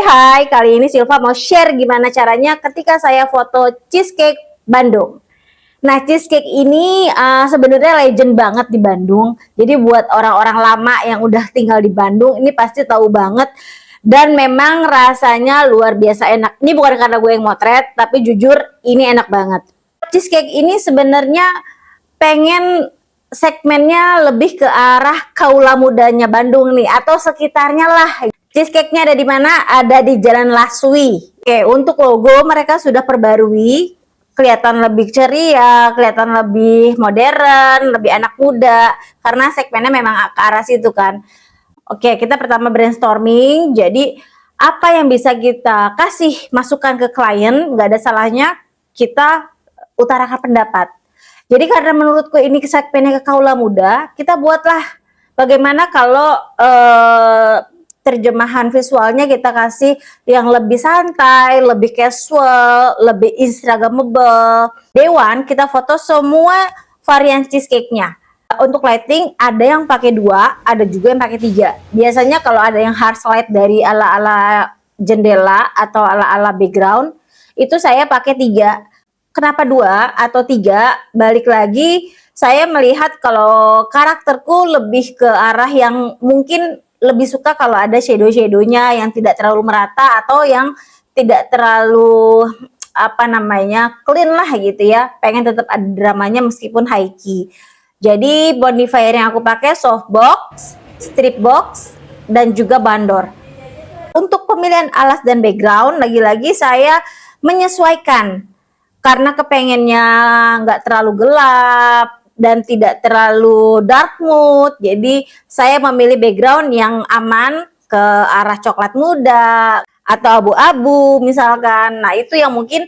Hai, kali ini Silva mau share gimana caranya ketika saya foto cheesecake Bandung. Nah, cheesecake ini sebenarnya legend banget di Bandung. Jadi buat orang-orang lama yang udah tinggal di Bandung, ini pasti tahu banget. Dan memang rasanya luar biasa enak. Ini bukan karena gue yang motret, tapi jujur ini enak banget. Cheesecake ini sebenarnya pengen segmennya lebih ke arah kaula mudanya Bandung nih, atau sekitarnya lah. Cheesecake-nya ada di mana? Ada di Jalan Laswi. Oke, untuk logo mereka sudah perbarui, kelihatan lebih ceria, kelihatan lebih modern, lebih anak muda, karena segmennya memang ke arah situ kan. Oke, kita pertama brainstorming, jadi apa yang bisa kita kasih masukan ke klien, nggak ada salahnya kita utarakan pendapat. Jadi karena menurutku ini segmennya ke kaula muda, kita buatlah bagaimana kalau terjemahan visualnya kita kasih yang lebih santai, lebih casual, lebih instagramable. Day one kita foto semua varian cheesecake-nya. Untuk lighting ada yang pakai 2, ada juga yang pakai 3. Biasanya kalau ada yang harsh light dari ala-ala jendela atau ala-ala background, itu saya pakai 3. Kenapa 2 atau 3? Balik lagi, saya melihat kalau karakterku lebih ke arah yang mungkin lebih suka kalau ada shadow-shadownya yang tidak terlalu merata atau yang tidak terlalu clean lah gitu ya. Pengen tetap ada dramanya meskipun high key. Jadi bonifier yang aku pakai softbox, strip box, dan juga bandor. Untuk pemilihan alas dan background, lagi-lagi saya menyesuaikan karena kepengennya nggak terlalu gelap dan tidak terlalu dark mood, jadi saya memilih background yang aman ke arah coklat muda atau abu-abu misalkan. Nah itu yang mungkin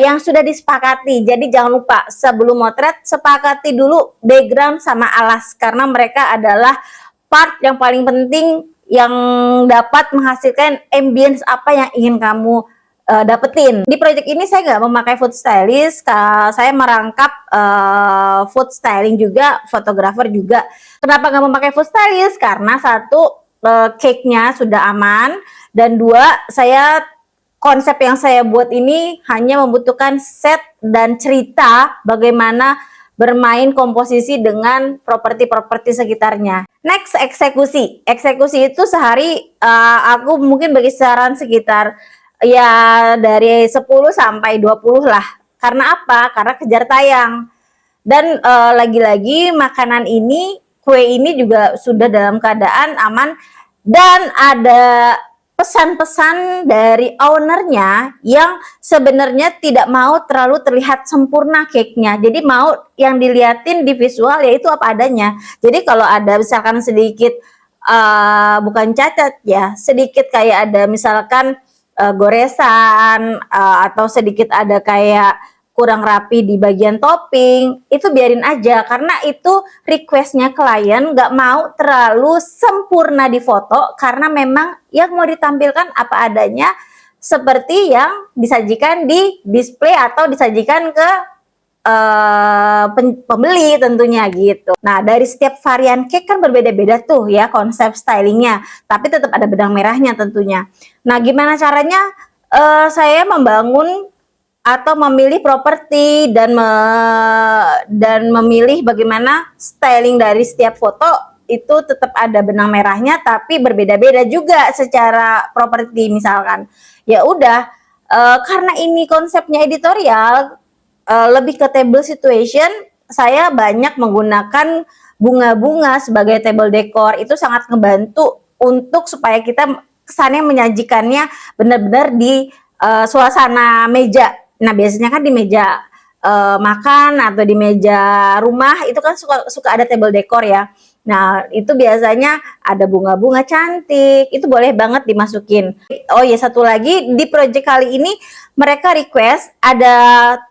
yang sudah disepakati. Jadi jangan lupa sebelum motret sepakati dulu background sama alas, karena mereka adalah part yang paling penting yang dapat menghasilkan ambience apa yang ingin kamu dapetin. Di project ini saya nggak memakai food stylist, saya merangkap food styling juga, fotografer juga. Kenapa nggak memakai food stylist? Karena satu, cake-nya sudah aman, dan 2, konsep yang saya buat ini hanya membutuhkan set dan cerita bagaimana bermain komposisi dengan properti-properti sekitarnya. Next, eksekusi. Eksekusi itu sehari aku mungkin bagi saran sekitar ya dari 10 sampai 20 lah. Karena apa? Karena kejar tayang. Dan lagi-lagi makanan ini, kue ini juga sudah dalam keadaan aman, dan ada pesan-pesan dari ownernya yang sebenarnya tidak mau terlalu terlihat sempurna cake-nya. Jadi mau yang dilihatin di visual yaitu apa adanya. Jadi kalau ada misalkan sedikit bukan cacat ya, sedikit kayak ada misalkan goresan atau sedikit ada kayak kurang rapi di bagian topping, itu biarin aja karena itu requestnya klien, nggak mau terlalu sempurna di foto karena memang yang mau ditampilkan apa adanya seperti yang disajikan di display atau disajikan ke pembeli tentunya gitu. Nah dari setiap varian cake kan berbeda-beda tuh ya konsep stylingnya, tapi tetap ada benang merahnya tentunya. Nah gimana caranya saya membangun atau memilih properti dan memilih bagaimana styling dari setiap foto itu tetap ada benang merahnya, tapi berbeda-beda juga secara properti. Misalkan ya udah karena ini konsepnya editorial, lebih ke table situation, saya banyak menggunakan bunga-bunga sebagai table decor. Itu sangat ngebantu untuk supaya kita kesannya menyajikannya benar-benar di suasana meja. Nah biasanya kan di meja makan atau di meja rumah itu kan suka ada table decor ya. Nah itu biasanya ada bunga-bunga cantik, itu boleh banget dimasukin. Oh ya satu lagi, di project kali ini mereka request ada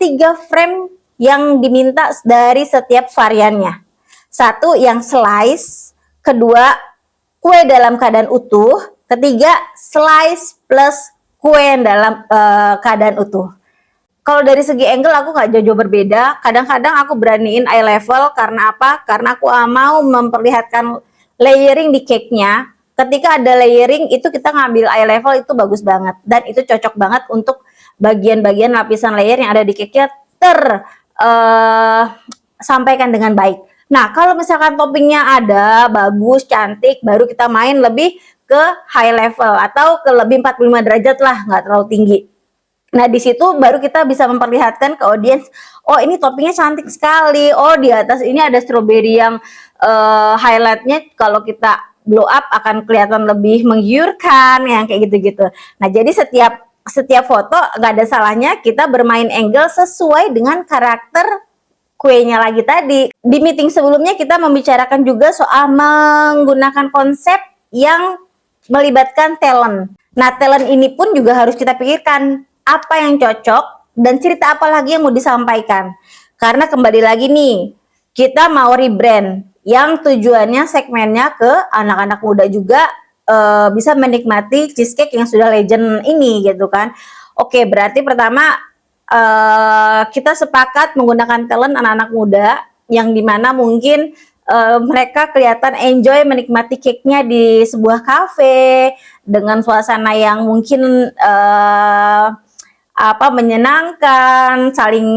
3 frame yang diminta dari setiap variannya. Satu yang slice, kedua kue dalam keadaan utuh, ketiga slice plus kue dalam keadaan utuh. Kalau dari segi angle aku nggak jauh-jauh berbeda. Kadang-kadang aku beraniin eye level karena apa? Karena aku mau memperlihatkan layering di cake-nya. ketika ada layering itu kita ngambil eye level itu bagus banget, dan itu cocok banget untuk bagian-bagian lapisan layer yang ada di cake-nya sampaikan dengan baik. Nah, kalau misalkan toppingnya ada, bagus, cantik, baru kita main lebih ke high level atau ke lebih 45 derajat lah, nggak terlalu tinggi. Nah, di situ baru kita bisa memperlihatkan ke audiens, oh ini toppingnya cantik sekali, oh di atas ini ada strawberry yang highlightnya kalau kita blow up akan kelihatan lebih menggiurkan, yang kayak gitu-gitu. Nah, jadi setiap foto nggak ada salahnya kita bermain angle sesuai dengan karakter kuenya lagi tadi. Di meeting sebelumnya kita membicarakan juga soal menggunakan konsep yang melibatkan talent. Nah, talent ini pun juga harus kita pikirkan apa yang cocok dan cerita apa lagi yang mau disampaikan. Karena kembali lagi nih, kita mau rebrand yang tujuannya segmennya ke anak-anak muda juga bisa menikmati cheesecake yang sudah legend ini gitu kan. Oke, berarti pertama kita sepakat menggunakan talent anak-anak muda yang dimana mungkin mereka kelihatan enjoy menikmati cake-nya di sebuah cafe dengan suasana yang mungkin menyenangkan, saling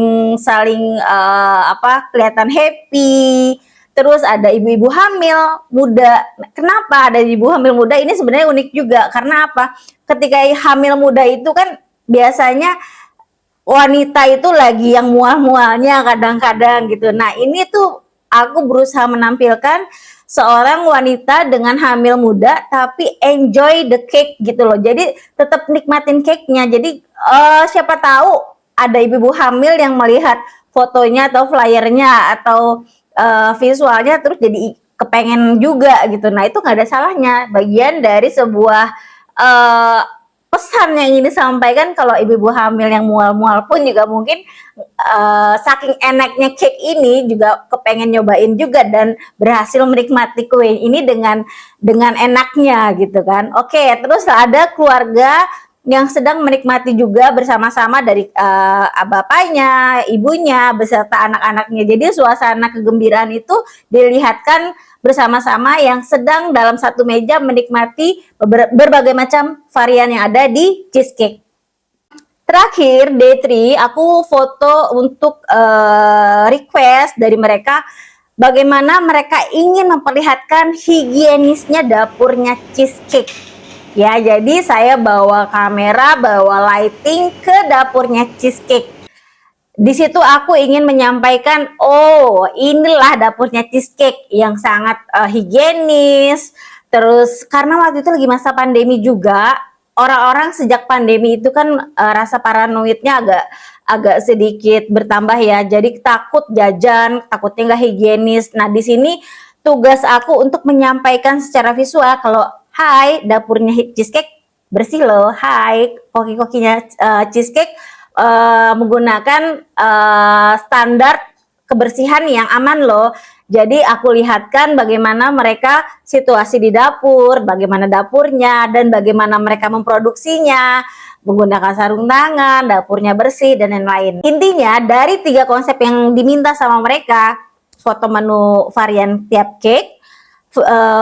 kelihatan happy. Terus ada ibu-ibu hamil muda. Kenapa ada ibu hamil muda? Ini sebenarnya unik juga karena apa? Ketika hamil muda itu kan biasanya wanita itu lagi yang mual-mualnya kadang-kadang gitu. Nah, ini tuh aku berusaha menampilkan seorang wanita dengan hamil muda tapi enjoy the cake gitu loh. Jadi tetap nikmatin cake-nya. Jadi siapa tahu ada ibu-ibu hamil yang melihat fotonya atau flyernya atau visualnya terus jadi kepengen juga gitu. Nah, itu nggak ada salahnya. Bagian dari sebuah pesan yang ingin disampaikan. Kalau ibu-ibu hamil yang mual-mual pun juga mungkin saking enaknya cake ini juga kepengen nyobain juga dan berhasil menikmati kue ini dengan enaknya gitu kan. Oke, terus ada keluarga yang sedang menikmati juga bersama-sama dari bapaknya, ibunya, beserta anak-anaknya. Jadi suasana kegembiraan itu dilihatkan bersama-sama yang sedang dalam satu meja menikmati berbagai macam varian yang ada di cheesecake. Terakhir, day 3, aku foto untuk request dari mereka bagaimana mereka ingin memperlihatkan higienisnya dapurnya cheesecake. Ya, jadi saya bawa kamera, bawa lighting ke dapurnya cheesecake. Di situ aku ingin menyampaikan, oh inilah dapurnya cheesecake yang sangat higienis. Terus karena waktu itu lagi masa pandemi juga, orang-orang sejak pandemi itu kan rasa paranoidnya agak sedikit bertambah ya. Jadi takut jajan, takutnya nggak higienis. Nah, di sini tugas aku untuk menyampaikan secara visual kalau hai, dapurnya cheesecake bersih loh. Hai, koki-kokinya cheesecake menggunakan standar kebersihan yang aman loh. Jadi aku lihatkan bagaimana mereka situasi di dapur, bagaimana dapurnya, dan bagaimana mereka memproduksinya, menggunakan sarung tangan, dapurnya bersih, dan lain-lain. Intinya dari 3 konsep yang diminta sama mereka, foto menu varian tiap cake,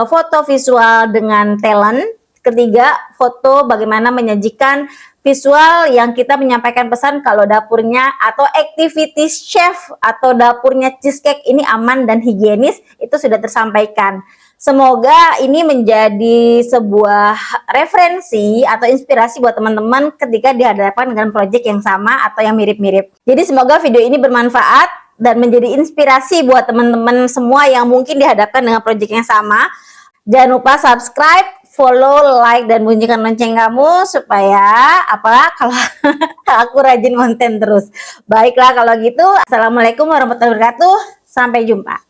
foto visual dengan talent, ketiga foto bagaimana menyajikan visual yang kita menyampaikan pesan kalau dapurnya atau activities chef atau dapurnya cheesecake ini aman dan higienis, itu sudah tersampaikan. Semoga ini menjadi sebuah referensi atau inspirasi buat teman-teman ketika dihadapkan dengan project yang sama atau yang mirip-mirip. Jadi semoga video ini bermanfaat dan menjadi inspirasi buat teman-teman semua yang mungkin dihadapkan dengan project yang sama. Jangan lupa subscribe, follow, like, dan bunyikan lonceng kamu supaya kalau aku rajin konten terus. Baiklah kalau gitu, assalamualaikum warahmatullahi wabarakatuh. Sampai jumpa.